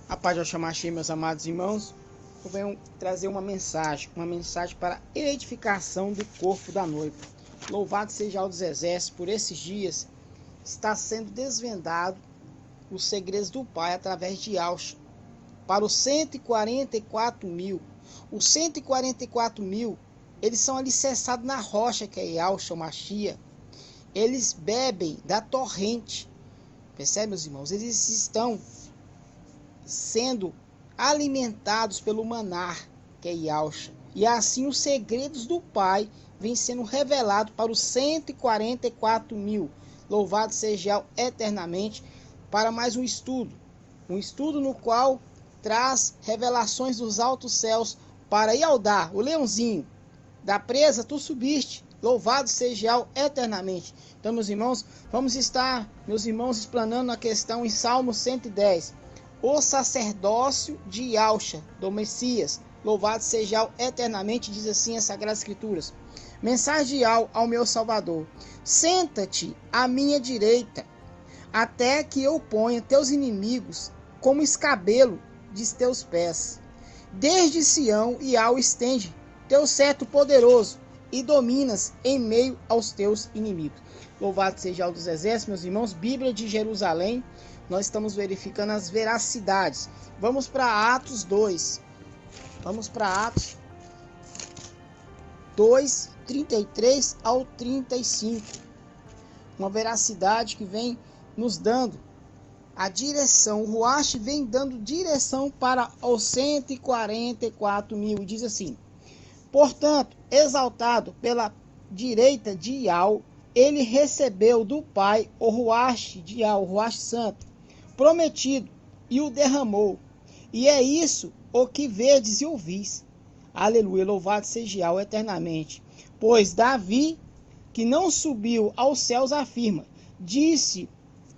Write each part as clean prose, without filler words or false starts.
A paz de Oxalá, meus amados irmãos, eu venho trazer uma mensagem para a edificação do corpo da noiva. Louvado seja o dos exércitos, por esses dias está sendo desvendado os segredos do Pai através de Yahshua para os 144 mil. Os 144 mil, eles são alicerçados na rocha que é Yahshua Mashiach. Eles bebem da torrente. Percebe, meus irmãos? Eles estão sendo alimentados pelo manar, que é Yahshua. E assim os segredos do Pai vêm sendo revelados para os 144 mil. Louvado seja eternamente para mais um estudo. Um estudo no qual traz revelações dos altos céus para Ialdá, o leãozinho. Da presa tu subiste. Louvado seja eternamente. Então, meus irmãos, vamos estar, explanando a questão em Salmo 110. O sacerdócio de Yahshua, do Messias. Louvado seja eternamente, diz assim as Sagradas Escrituras. Mensagem de ao meu Salvador. Senta-te à minha direita, até que eu ponha teus inimigos como escabelo de teus pés. Desde Sião e ao estende teu cetro poderoso, e dominas em meio aos teus inimigos. Louvado seja o dos exércitos, meus irmãos. Bíblia de Jerusalém, nós estamos verificando as veracidades. Vamos para Atos 2. Vamos para Atos 2, 33 ao 35. Uma veracidade que vem nos dando a direção. O Ruach vem dando direção para os 144 mil. E diz assim: portanto, exaltado pela direita de Yahweh, ele recebeu do Pai o Ruach de Yahweh, o Ruach Santo, prometido, e o derramou. E é isso o que vedes e ouvis. Aleluia, louvado seja Yahweh eternamente. Pois Davi, que não subiu aos céus, afirma: disse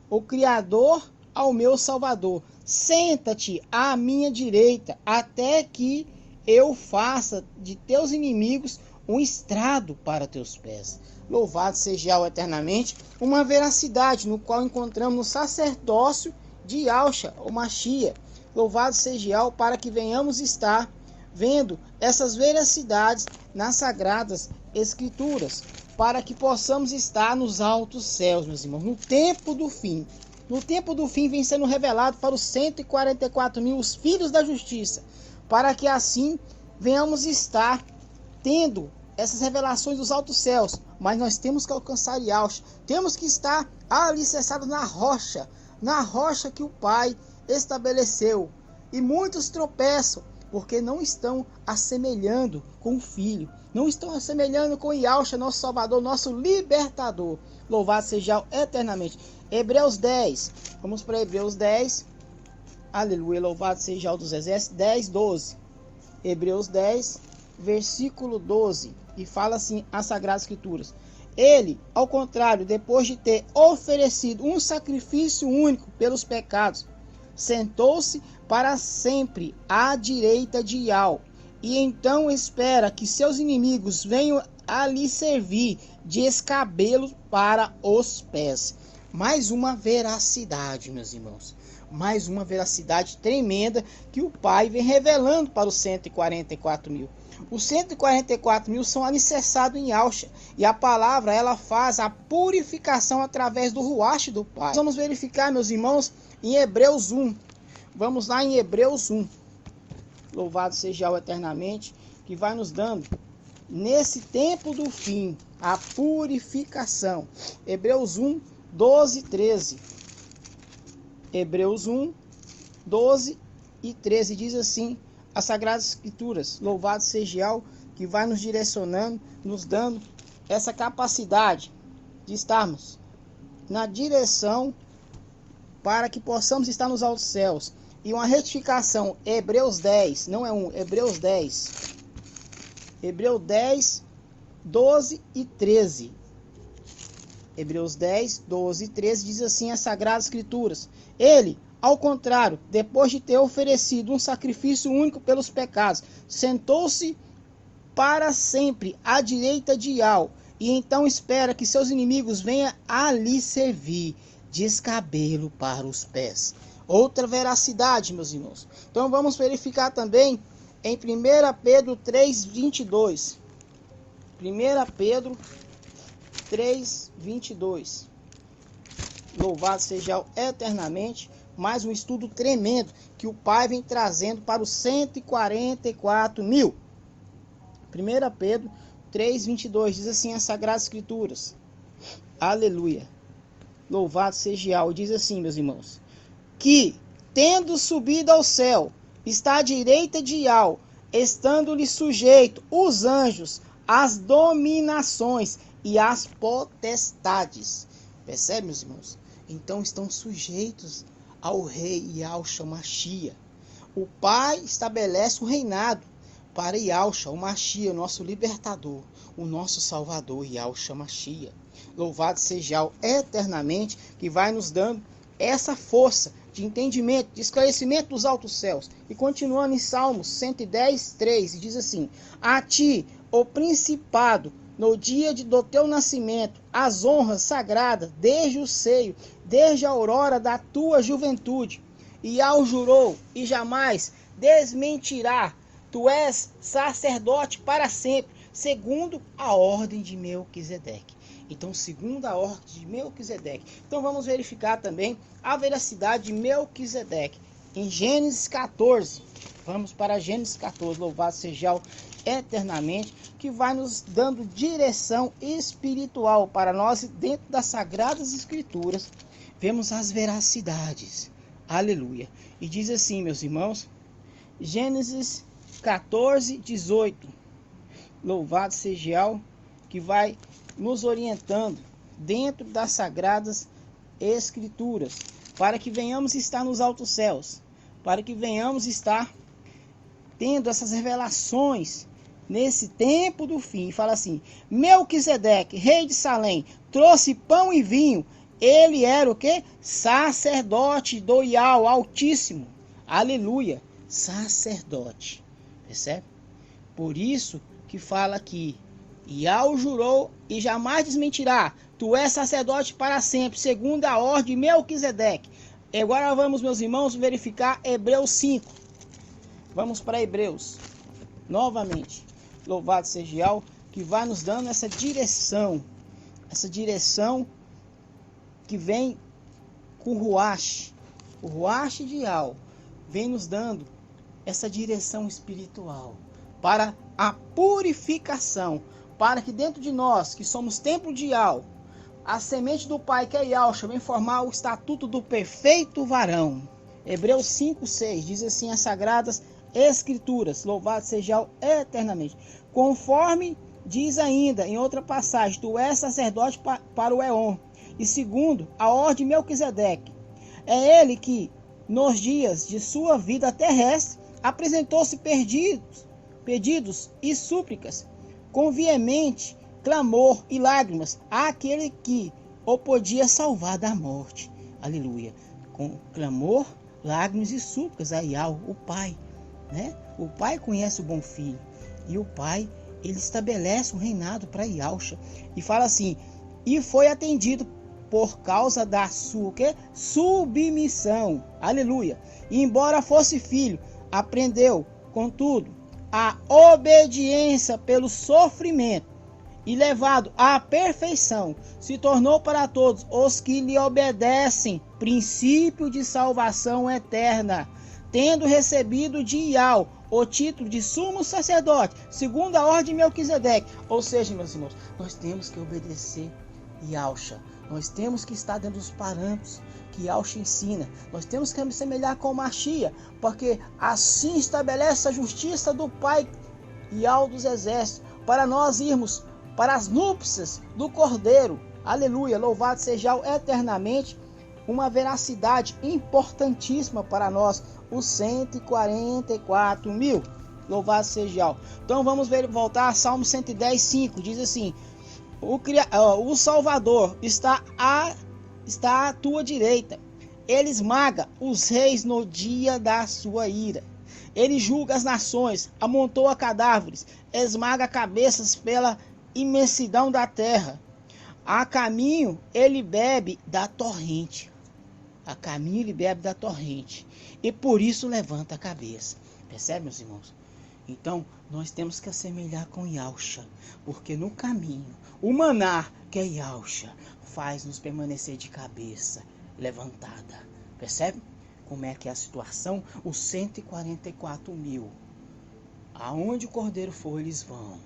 o Criador ao meu Salvador: senta-te à minha direita, até que eu faça de teus inimigos um estrado para teus pés. Louvado seja o eternamente. Uma veracidade no qual encontramos no sacerdócio de Yahshua, o Mashiach. Louvado seja o, para que venhamos estar vendo essas veracidades nas Sagradas Escrituras, para que possamos estar nos altos céus, meus irmãos, no tempo do fim. No tempo do fim vem sendo revelado para os 144 mil, os filhos da justiça, para que assim venhamos estar tendo essas revelações dos altos céus. Mas nós temos que alcançar Yahshua, temos que estar alicerçados na rocha que o Pai estabeleceu. E muitos tropeçam, porque não estão assemelhando com o Filho, não estão assemelhando com Yahshua, nosso Salvador, nosso Libertador. Louvado seja eternamente. Hebreus 10, vamos para Hebreus 10, aleluia, louvado seja o dos exércitos. 10, 12, Hebreus 10, versículo 12, e fala assim as Sagradas Escrituras: ele, ao contrário, depois de ter oferecido um sacrifício único pelos pecados, sentou-se para sempre à direita de Yahweh, e então espera que seus inimigos venham a lhe servir de escabelo para os pés. Mais uma veracidade, meus irmãos. Mais uma veracidade tremenda que o Pai vem revelando para os 144 mil. Os 144 mil são alicerçados em Yahshua. E a palavra, ela faz a purificação através do Ruach do Pai. Vamos verificar, meus irmãos, em Hebreus 1. Vamos lá em Hebreus 1. Louvado seja o eternamente, que vai nos dando, nesse tempo do fim, a purificação. Hebreus 1, 12 e 13. Hebreus 1, 12 e 13 diz assim as Sagradas Escrituras: louvado seja o que vai nos direcionando, nos dando essa capacidade de estarmos na direção para que possamos estar nos altos céus. E uma retificação, Hebreus 10, não é 1, Hebreus 10. Hebreus 10, 12 e 13. Hebreus 10, 12 e 13 diz assim as Sagradas Escrituras: ele, ao contrário, depois de ter oferecido um sacrifício único pelos pecados, sentou-se para sempre à direita de Yahweh, e então espera que seus inimigos venham a lhe servir de escabelo para os pés. outra veracidade, meus irmãos. Então vamos verificar também em 1 Pedro 3:22. 1 Pedro 3:22. Louvado seja eternamente. Mais um estudo tremendo que o Pai vem trazendo para os 144 mil. 1 Pedro 3:22 diz assim as Sagradas Escrituras. Aleluia. Louvado seja Yahweh. Diz assim, meus irmãos, que, tendo subido ao céu, está à direita de Yahweh, estando-lhe sujeito os anjos, as dominações e as potestades. Percebe, meus irmãos? Então estão sujeitos ao rei Yahushua Mashiach. O Pai estabelece o reinado para Yahushua, o Mashiach, nosso libertador, o nosso salvador, Yahushua Mashiach. Louvado seja o eternamente, que vai nos dando essa força de entendimento, de esclarecimento dos altos céus. E continuando em Salmos 110:3, diz assim: a ti, o principado, no dia do teu nascimento, as honras sagradas, desde o seio, desde a aurora da tua juventude. E ao jurou, e jamais desmentirá, tu és sacerdote para sempre, segundo a ordem de Melquisedeque. Então, segundo a ordem de Melquisedeque. Então, vamos verificar também a veracidade de Melquisedeque. Em Gênesis 14. Vamos para Gênesis 14. Louvado seja o eternamente, que vai nos dando direção espiritual para nós dentro das Sagradas Escrituras. Vemos as veracidades. Aleluia. E diz assim, meus irmãos, Gênesis 14:18. Louvado seja o que vai nos orientando dentro das Sagradas Escrituras, para que venhamos estar nos altos céus, para que venhamos estar tendo essas revelações nesse tempo do fim. Fala assim: Melquisedeque, rei de Salém, trouxe pão e vinho. Ele era o quê? Sacerdote do Yahweh Altíssimo. Aleluia. Sacerdote. Percebe? Por isso que fala aqui: Yahweh jurou e jamais desmentirá. Tu és sacerdote para sempre, segundo a ordem de Melquisedeque. Agora vamos, meus irmãos, verificar Hebreus 5. Vamos para Hebreus. Novamente. Louvado seja Yahweh, que vai nos dando essa direção. Essa direção que vem com o Ruach. O Ruach de Yahweh vem nos dando essa direção espiritual para a purificação, para que dentro de nós, que somos templo de Yahweh, a semente do Pai, que é Yahushua, vem formar o estatuto do perfeito varão. Hebreus 5:6 diz assim as Sagradas Escrituras, louvado seja eternamente. Conforme diz ainda em outra passagem, tu és sacerdote para o Eon, e segundo a ordem de Melquisedeque. É ele que, nos dias de sua vida terrestre, apresentou-se pedidos e súplicas, com veemente clamor e lágrimas, àquele que o podia salvar da morte. Aleluia. Com clamor, lágrimas e súplicas a Yahweh, o Pai. Né? O Pai conhece o bom filho. E o Pai, ele estabelece um reinado para Yahushua. E fala assim: e foi atendido por causa da sua submissão. Aleluia. E embora fosse filho, aprendeu, contudo, a obediência pelo sofrimento, e levado à perfeição, se tornou para todos os que lhe obedecem princípio de salvação eterna, tendo recebido de Yahweh o título de sumo sacerdote, segundo a ordem de Melquisedeque. Ou seja, meus irmãos, nós temos que obedecer Yahushua. Nós temos que estar dentro dos parâmetros que Yahushua ensina. Nós temos que nos semelhar com Mashiach, porque assim estabelece a justiça do Pai Yahweh dos exércitos, para nós irmos para as núpcias do Cordeiro. Aleluia, louvado seja eternamente. Uma veracidade importantíssima para nós, os 144 mil. Louvado seja. Então vamos voltar a Salmo 110:5. Diz assim: o Salvador está à tua direita. Ele esmaga os reis no dia da sua ira. Ele julga as nações, amontoa cadáveres, esmaga cabeças pela imensidão da terra. A caminho ele bebe da torrente. a caminho ele bebe da torrente, e por isso levanta a cabeça. Percebe, meus irmãos? Então, nós temos que assemelhar com Yahshua, porque no caminho, o maná, que é Yahshua, faz-nos permanecer de cabeça levantada. Percebe como é que é a situação? Os 144.000, aonde o Cordeiro for, eles vão.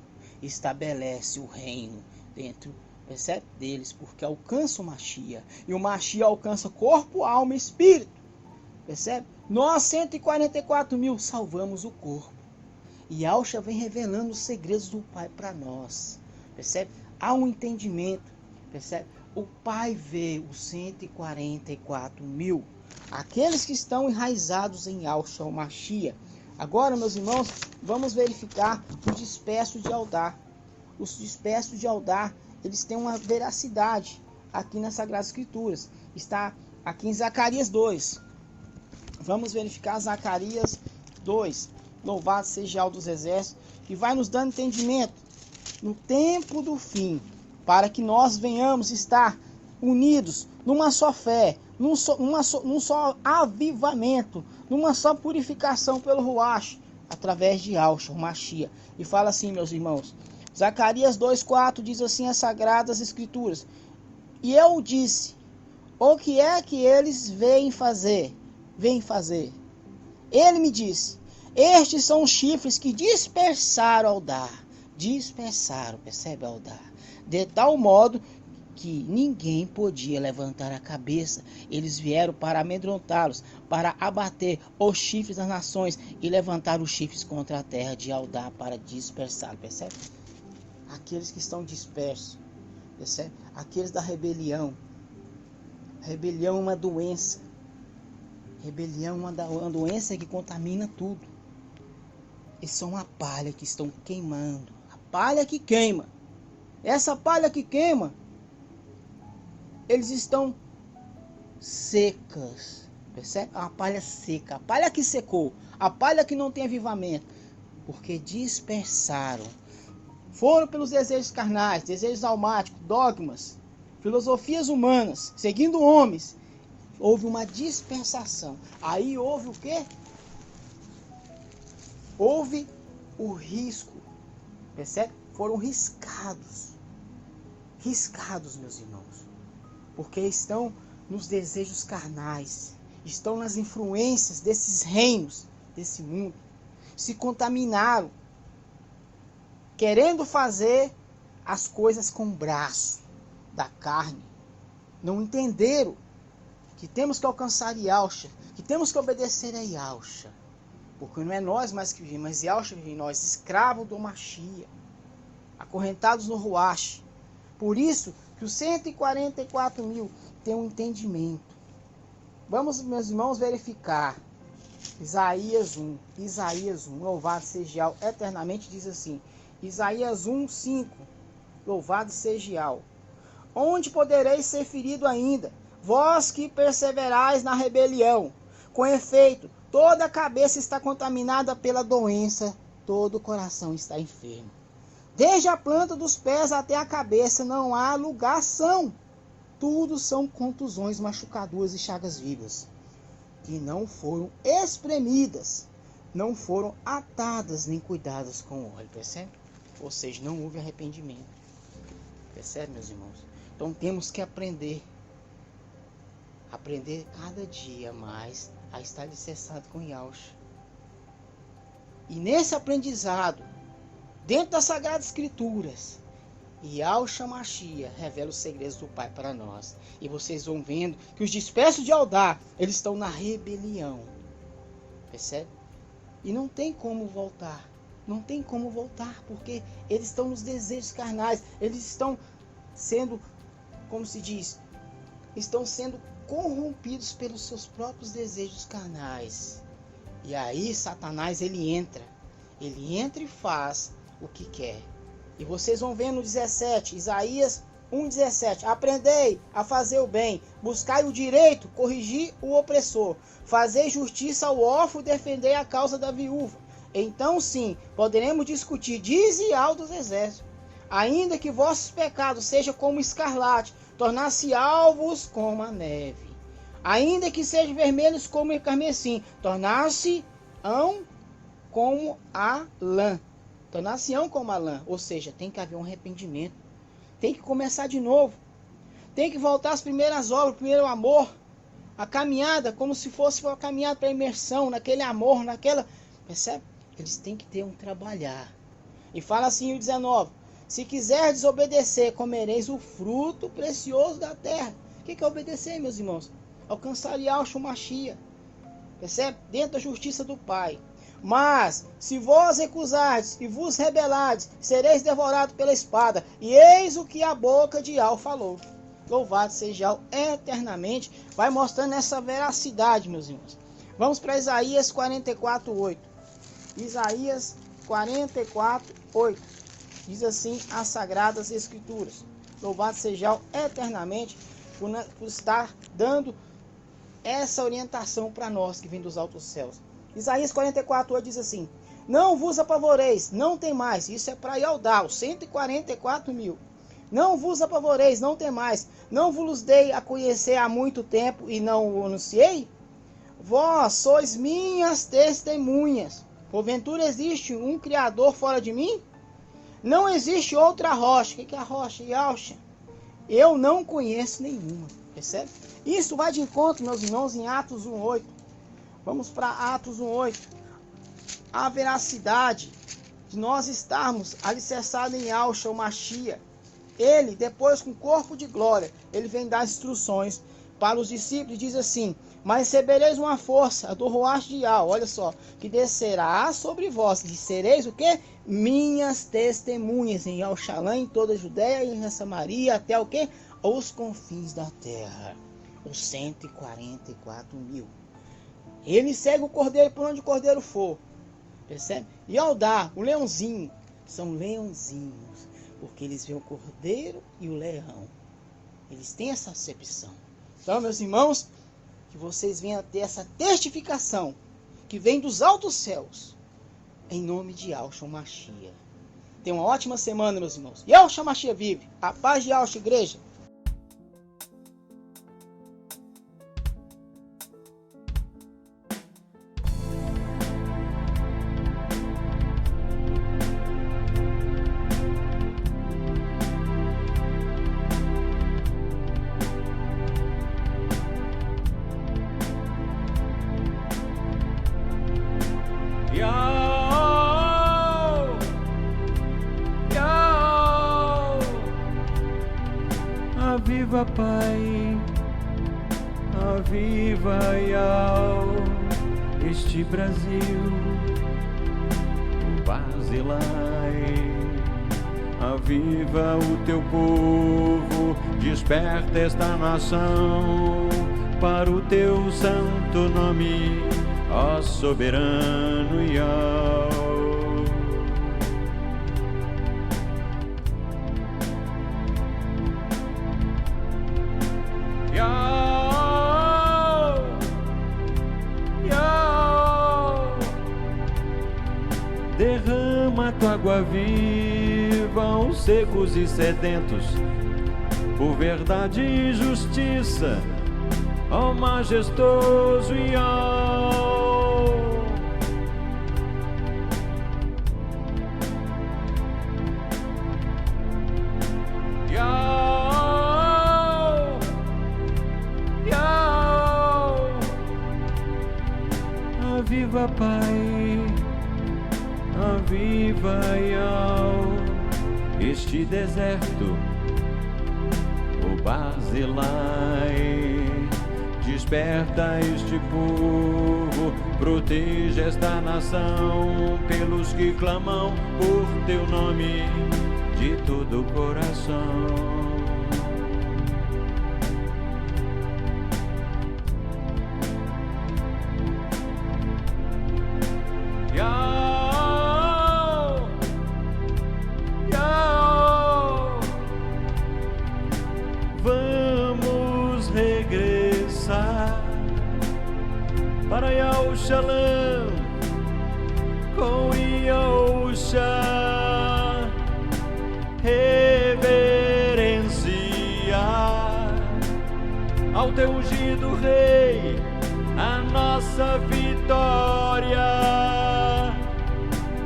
Estabelece o reino dentro, percebe, deles, porque alcança o Mashiach. E o Mashiach alcança corpo, alma e espírito. Percebe? Nós, 144.000, salvamos o corpo. E Yahshua vem revelando os segredos do Pai para nós. Percebe? Há um entendimento. Percebe? O Pai vê os 144.000, aqueles que estão enraizados em Yahshua, o Mashiach. Agora, meus irmãos, vamos verificar os dispersos de Aldar. Os dispersos de Aldar, eles têm uma veracidade aqui nas Sagradas Escrituras. Está aqui em Zacarias 2. Vamos verificar Zacarias 2. Louvado seja o dos exércitos. E vai nos dando entendimento no tempo do fim, para que nós venhamos estar unidos numa só fé, num só avivamento, numa só purificação pelo Ruach, através de Yahshua, o Mashiach. E fala assim, meus irmãos, Zacarias 2,4 diz assim as Sagradas Escrituras: e eu disse, o que é que eles vêm fazer? Ele me disse, estes são os chifres que dispersaram Aldar. Dispersaram, percebe, Aldar? De tal modo que ninguém podia levantar a cabeça. Eles vieram para amedrontá-los, para abater os chifres das nações e levantar os chifres contra a terra de Aldar para dispersá-los. Percebe? Aqueles que estão dispersos, percebe? Aqueles da rebelião. Rebelião é uma doença. Rebelião é uma doença que contamina tudo. Eles são a palha que estão queimando. A palha que queima. Essa palha que queima, eles estão secas. Percebe? A palha seca. A palha que secou. A palha que não tem avivamento. Porque dispersaram. Foram pelos desejos carnais, desejos almáticos, dogmas, filosofias humanas, seguindo homens. Houve uma dispersação. Aí houve o quê? Houve o risco. Percebe? Foram riscados. Riscados, meus irmãos. Porque estão nos desejos carnais. Estão nas influências desses reinos, desse mundo. Se contaminaram. Querendo fazer as coisas com o braço da carne. Não entenderam que temos que alcançar Yahshua, que temos que obedecer a Yahshua. Porque não é nós mais que vivemos, mas Yahshua vive em nós, escravos do Mashiach, acorrentados no Ruach. Por isso que os 144.000 têm um entendimento. Vamos, meus irmãos, verificar. Isaías 1, louvado seja Yahweh eternamente, diz assim. Isaías 1:5, louvado seja Yahweh. Onde podereis ser ferido ainda, vós que perseverais na rebelião? Com efeito, toda a cabeça está contaminada pela doença, todo o coração está enfermo. Desde a planta dos pés até a cabeça não há lugar são. Tudo são contusões, machucaduras e chagas vivas, que não foram espremidas, não foram atadas nem cuidadas com óleo. Percebe? Ou seja, não houve arrependimento. Percebe, meus irmãos? Então temos que aprender cada dia mais a estar alicerçado com Yahshua. E nesse aprendizado, dentro das Sagradas Escrituras, Yahshua Mashiach revela os segredos do Pai para nós. E vocês vão vendo que os dispersos de Aldar, eles estão na rebelião. Percebe? E não tem como voltar. Não tem como voltar, porque eles estão nos desejos carnais. Eles estão sendo, como se diz, estão sendo corrompidos pelos seus próprios desejos carnais. E aí Satanás, ele entra e faz o que quer. E vocês vão ver no 17, Isaías 1:17, aprendei a fazer o bem, buscai o direito, corrigir o opressor, fazei justiça ao órfão, defendei a causa da viúva. Então sim, poderemos discutir, diz Yahweh dos exércitos, ainda que vossos pecados sejam como escarlate, tornar-se alvos como a neve. ainda que sejam vermelhos como o carmesim, tornar-se-ão como a lã. Tornar-se-ão como a lã. Ou seja, tem que haver um arrependimento. Tem que começar de novo. Tem que voltar às primeiras obras, o primeiro amor. A caminhada, como se fosse uma caminhada para a imersão, naquele amor, naquela... Percebe? Eles têm que ter um trabalhar. E fala assim o 19. Se quiser desobedecer, comereis o fruto precioso da terra. O que é obedecer, meus irmãos? Alcançar Yahshua Mashiach. Percebe? Dentro da justiça do Pai. Mas, se vós recusardes e vos rebelades, sereis devorados pela espada. E eis o que a boca de Yahweh falou. Louvado seja Yahweh eternamente. Vai mostrando essa veracidade, meus irmãos. Vamos para Isaías 44:8. Isaías 44:8. Diz assim as Sagradas Escrituras. Louvado seja Yahweh eternamente por estar dando essa orientação para nós que vem dos altos céus. Isaías 44:8 diz assim: não vos apavoreis, não temais. Isso é para Yaldá, os 144 mil. Não vos apavoreis, não temais. Não vos dei a conhecer há muito tempo e não o anunciei? Vós sois minhas testemunhas. Porventura existe um Criador fora de mim? Não existe outra rocha. O que é a rocha? Yahshua. Eu não conheço nenhuma. Percebe? Isso vai de encontro, meus irmãos, em Atos 1:8. Vamos para Atos 1:8. A veracidade de nós estarmos alicerçados em Yahshua Mashiach. Ele, depois com corpo de glória, ele vem dar instruções para os discípulos e diz assim: mas recebereis uma força do Ruach de Yahweh, olha só, que descerá sobre vós, e sereis o quê? Minhas testemunhas em Jerusalém, em toda a Judéia e em Samaria, até o quê? Os confins da terra. Os 144 mil. Ele segue o cordeiro por onde o cordeiro for. Percebe? E ao dar o leãozinho, são leãozinhos, porque eles veem o cordeiro e o leão. Eles têm essa acepção. Então, meus irmãos, que vocês venham a ter essa testificação que vem dos altos céus, em nome de Yahshua Mashiach. Tenham uma ótima semana, meus irmãos. Yahshua Mashiach vive. A paz de Yahshua, igreja. Aviva, Pai, aviva, Yahweh, este Brasil, o Barzilai. Aviva o teu povo, desperta esta nação para o teu santo nome, ó soberano Yahweh. Derrama tua água viva aos secos e sedentos, por verdade e justiça, ó majestoso Yahweh. Aviva, Pai, aviva, Yahweh, este deserto, o Barzilai. Desperta este povo, protege esta nação, pelos que clamam por teu nome de todo o coração. Vamos regressar para Yahushalom com Yahusha, reverenciar ao teu ungido Rei, a nossa vitória,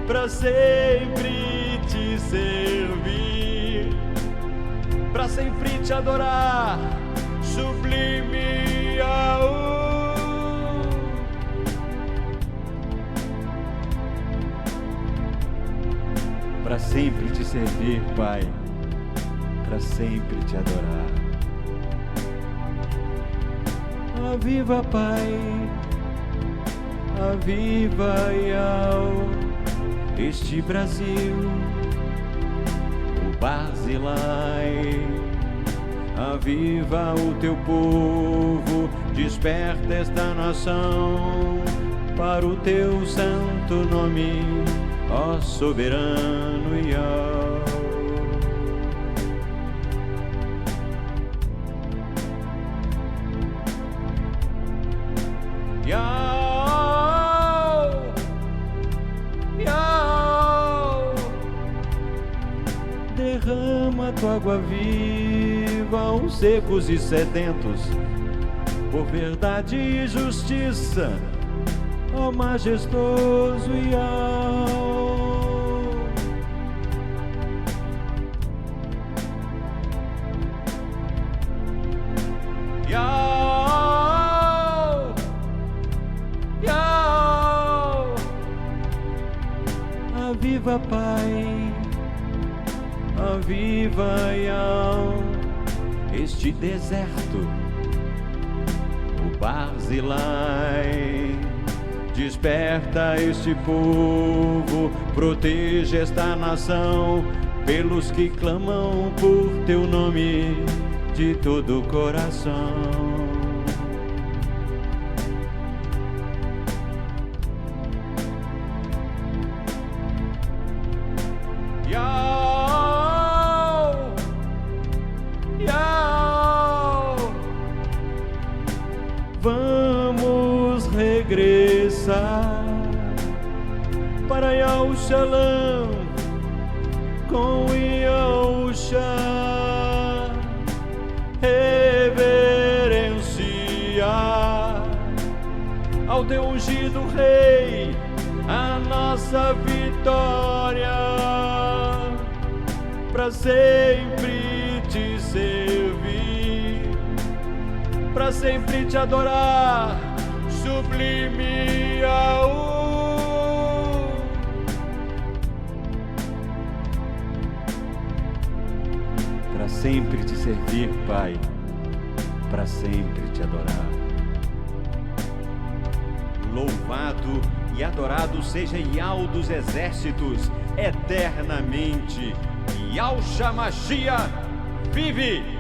para sempre te servir, para sempre te adorar, sublime para sempre te servir, Pai, para sempre te adorar. Aviva, Pai, aviva, Yahweh, este Brasil, o Barzilai. Aviva o teu povo, desperta esta nação para o teu santo nome, ó soberano Yahweh. Derrama tua água viva aos secos e sedentos, por verdade e justiça, ó majestoso Yahweh. Aviva, Pai, aviva, Yahweh, este deserto, o Barzilai. Desperta este povo, protege esta nação, pelos que clamam por teu nome de todo o coração. Vamos regressar para Yahushua com Yahusha, reverenciar ao teu ungido Rei, a nossa vitória, para sempre te servir, para sempre te adorar, sublime Yahweh. Para sempre te servir, Pai, para sempre te adorar. Louvado e adorado seja Yahweh dos exércitos, eternamente. Yahushua Mashiach vive!